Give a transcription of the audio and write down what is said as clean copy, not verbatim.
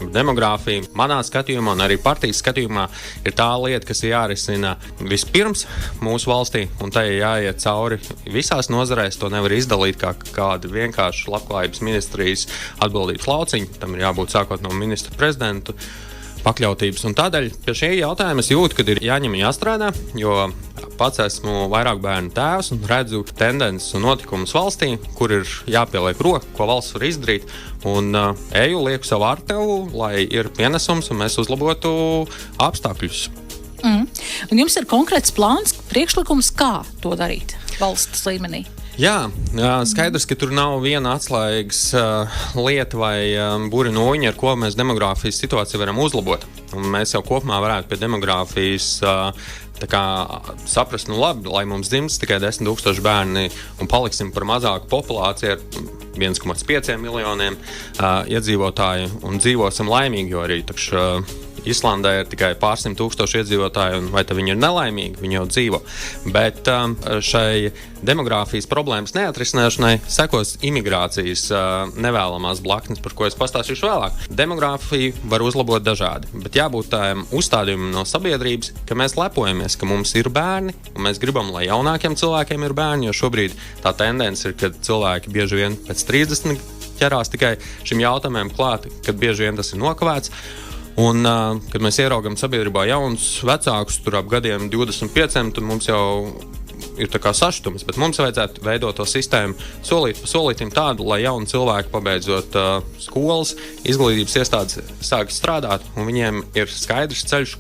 Demogrāfija manā skatījumā un arī partijas skatījumā ir tā lieta, kas ir jārisina vispirms mūsu valstī, un tai jāiet cauri visās nozarēs. To nevar izdalīt kā kādu vienkārši labklājības ministrijas atbildības lauciņu. Tam ir jābūt sākot no ministra prezidentu pakļautības. Un tādēļ pie šī jautājuma es jūtu, ka ir jāņem un jāstrādā, jo pats esmu vairāk bērnu tēvs un redzu tendences un notikumus valstī, kur ir jāpieliek roka, ko valsts var izdarīt. Un eju, lieku savu artevu, lai ir pienesums un mēs uzlabotu apstākļus. Un jums ir konkrēts plāns, priekšlikums, kā to darīt valsts līmenī? Jā, skaidrs, ka tur nav viena atslēgas lieta vai burinoņa, ar ko mēs demogrāfijas situāciju varam uzlabot. Un mēs jau kopumā varētu pie demogrāfijas saprast, labi, lai mums dzimst tikai 10 000 bērni un paliksim par mazāku populāciju ar 1,5 miljoniem iedzīvotāju un dzīvosim laimīgi, jo arī Islandē ir tikai pārsimt tūkstoši iedzīvotāji, un vai viņi ir nelaimīgi, viņi jau dzīvo. Bet šai demogrāfijas problēmas neatrisināšanai sekos imigrācijas nevēlamās blaknes, par ko es pastāstīšu vēlāk. Demogrāfiju var uzlabot dažādi, bet jābūt tādiem uzstādījumiem no sabiedrības, ka mēs lepojamies, ka mums ir bērni, un mēs gribam, lai jaunākiem cilvēkiem ir bērni, jo šobrīd tā tendence ir, ka cilvēki bieži vien pēc 30 ķerās tikai šim jautājumiem klāt, kad bieži vien tas ir nokavēts. Un, kad mēs ieraugam sabiedrībā jaunus vecākus, tur ap gadiem 25, tad mums jau ir tā kā sašutums, bet mums vajadzētu veidot to sistēmu solīt pa solītim tādu, lai jauni cilvēki pabeidzot skolas, izglītības iestādes sāk strādāt, un viņiem ir skaidrs ceļš,